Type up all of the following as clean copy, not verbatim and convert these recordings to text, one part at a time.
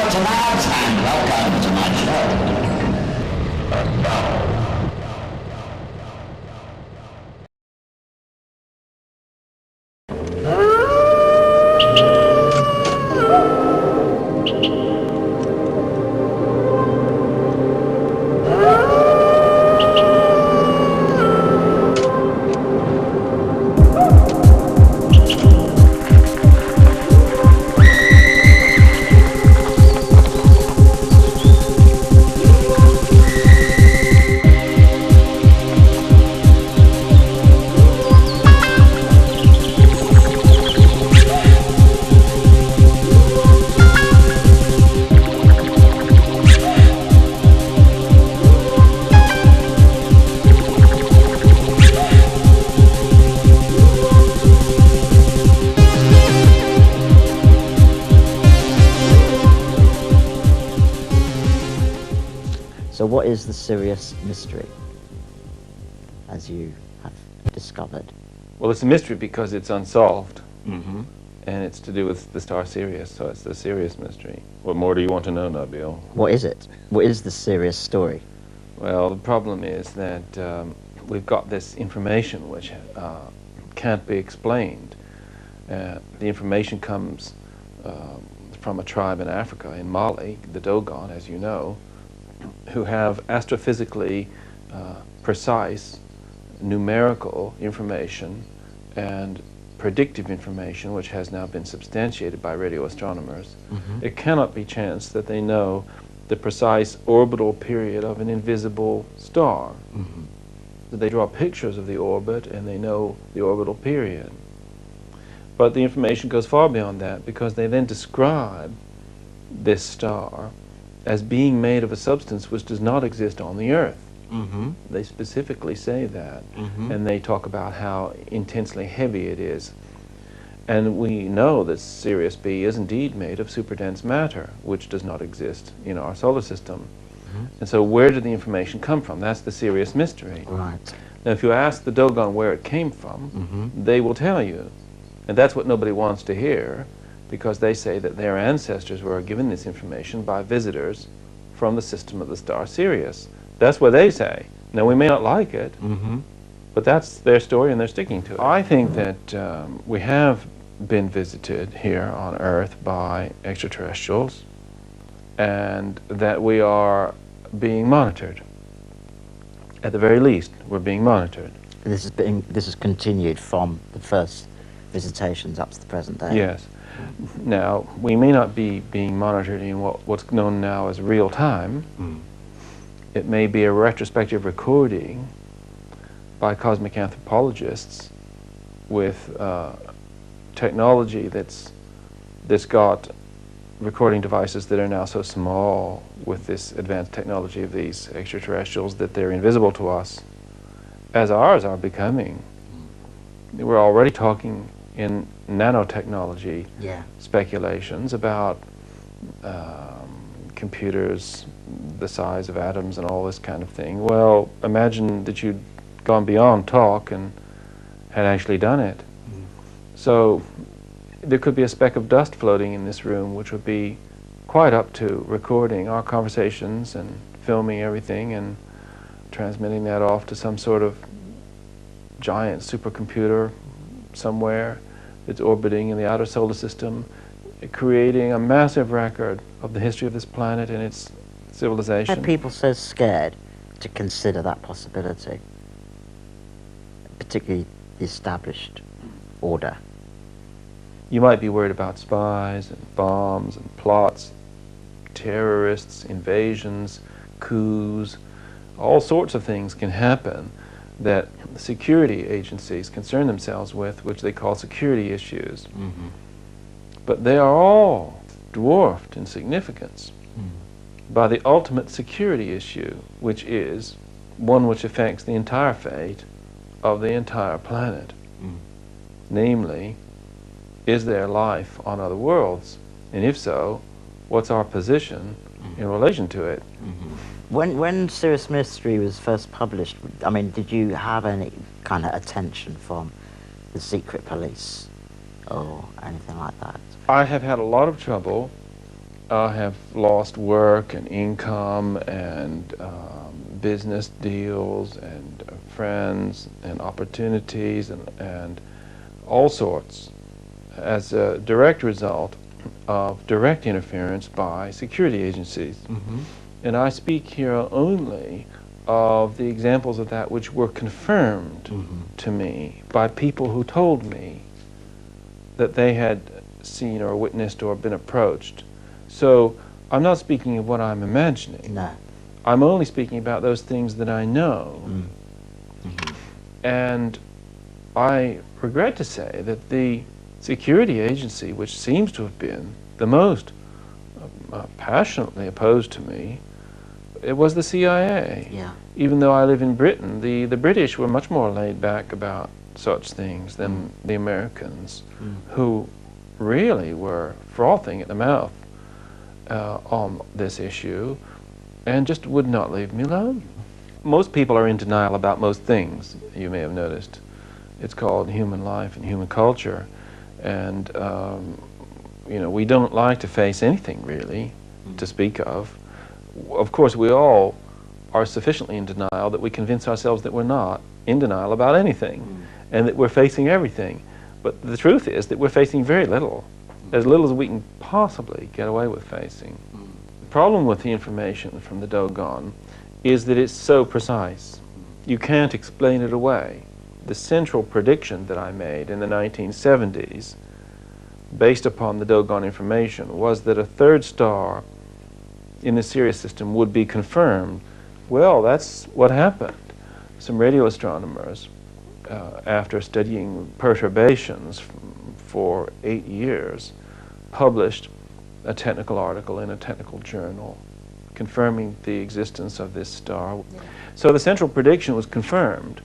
Doctor Nabs, and welcome to my show. And now, So what is the Sirius Mystery, as you have discovered? Well, it's a mystery because it's unsolved, Mm-hmm. and it's to do with the star Sirius, so it's the Sirius Mystery. What more do you want to know, Nabil? What is it? What is the Sirius story? Well, the problem is that we've got this information which can't be explained. The information comes from a tribe in Africa, in Mali, the Dogon, as you know, who have astrophysically precise numerical information and predictive information, which has now been substantiated by radio astronomers. Mm-hmm. It cannot be chance that they know the precise orbital period of an invisible star. Mm-hmm. They draw pictures of the orbit and they know the orbital period. But the information goes far beyond that, because they then describe this star as being made of a substance which does not exist on the Earth. Mm-hmm. They specifically say that, Mm-hmm. and they talk about how intensely heavy it is. And we know that Sirius B is indeed made of superdense matter, which does not exist in our solar system. Mm-hmm. And so where did the information come from? That's the Sirius Mystery. Right. Now if you ask the Dogon where it came from, Mm-hmm. they will tell you. And that's what nobody wants to hear, because they say that their ancestors were given this information by visitors from the system of the star Sirius. That's what they say. Now, we may not like it, Mm-hmm. but that's their story and they're sticking to it. I think that we have been visited here on Earth by extraterrestrials, and that we are being monitored. At the very least, we're being monitored. This has continued from the first visitations up to the present day. Yes. Now, we may not be being monitored in what's known now as real time. Mm. It may be a retrospective recording by cosmic anthropologists with technology that's got recording devices that are now so small with this advanced technology of these extraterrestrials that they're invisible to us, as ours are becoming. We're already talking in nanotechnology Yeah. speculations about computers the size of atoms and all this kind of thing. Well, imagine that you'd gone beyond talk and had actually done it. Mm. So there could be a speck of dust floating in this room which would be quite up to recording our conversations and filming everything and transmitting that off to some sort of giant supercomputer somewhere that's orbiting in the outer solar system, creating a massive record of the history of this planet and its civilization. Why are people so scared to consider that possibility, particularly the established order? You might be worried about spies and bombs and plots, terrorists, invasions, coups. All sorts of things can happen that security agencies concern themselves with, which they call security issues. Mm-hmm. But they are all dwarfed in significance Mm. by the ultimate security issue, which is one which affects the entire fate of the entire planet. Mm. Namely, is there life on other worlds? And if so, what's our position in relation to it? Mm-hmm. When Sirius Mystery was first published, I mean, did you have any kind of attention from the secret police or anything like that? I have had a lot of trouble have lost work and income and business deals and friends and opportunities and all sorts as a direct result of direct interference by security agencies. And I speak here only of the examples of that which were confirmed to me by people who told me that they had seen or witnessed or been approached. So I'm not speaking of what I'm imagining. No. I'm only speaking about those things that I know. And I regret to say that the security agency which seems to have been the most passionately opposed to me, it was the CIA. Yeah. Even though I live in Britain, the British were much more laid back about such things than the Americans, who really were frothing at the mouth on this issue and just would not leave me alone. Most people are in denial about most things, you may have noticed. It's called human life and human culture, and you know, we don't like to face anything really to speak of. Of course, we all are sufficiently in denial that we convince ourselves that we're not in denial about anything and that we're facing everything. But the truth is that we're facing very little, as little as we can possibly get away with facing. The problem with the information from the Dogon is that it's so precise. You can't explain it away. The central prediction that I made in the 1970s, based upon the Dogon information, was that a third star in the Sirius system would be confirmed. Well, that's what happened. Some radio astronomers, after studying perturbations for 8 years, published a technical article in a technical journal confirming the existence of this star. So the central prediction was confirmed.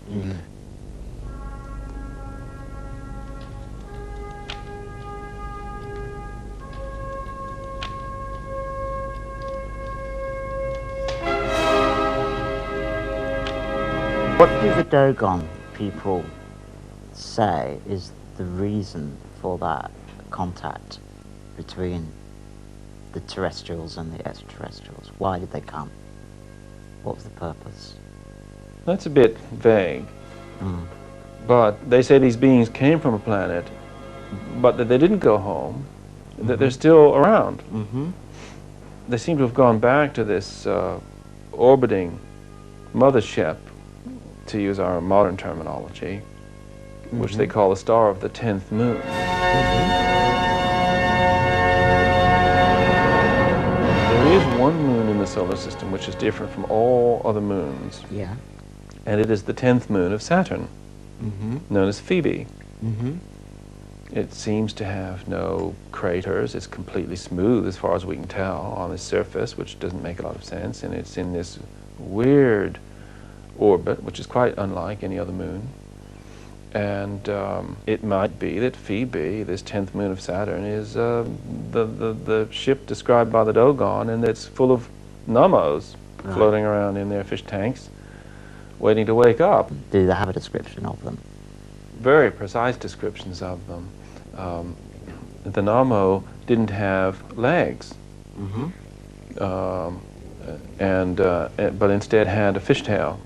What do the Dogon people say is the reason for that contact between the terrestrials and the extraterrestrials? Why did they come? What was the purpose? That's a bit vague. But they say these beings came from a planet, but that they didn't go home, that they're still around. They seem to have gone back to this orbiting mothership, to use our modern terminology, which they call the star of the 10th moon. There is one moon in the solar system which is different from all other moons, Yeah. and it is the 10th moon of Saturn, known as Phoebe. It seems to have no craters. It's completely smooth as far as we can tell on its surface, which doesn't make a lot of sense, and it's in this weird orbit, which is quite unlike any other moon. And it might be that Phoebe, this 10th moon of Saturn, is the ship described by the Dogon, and it's full of numbos floating around in their fish tanks, waiting to wake up. Do they have a description of them? Very precise descriptions of them. The Namo didn't have legs, but instead had a fishtail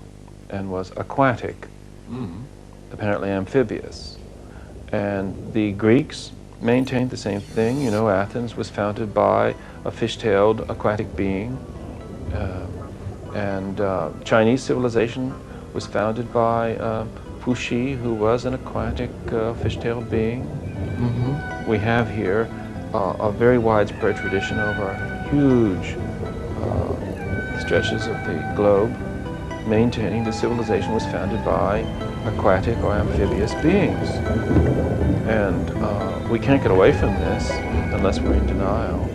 and was aquatic, apparently amphibious. And the Greeks maintained the same thing. You know, Athens was founded by a fish-tailed aquatic being, and Chinese civilization was founded by Fuxi, who was an aquatic fish-tailed being. We have here a very widespread tradition over huge stretches of the globe, maintaining the civilization was founded by aquatic or amphibious beings. And we can't get away from this unless we're in denial.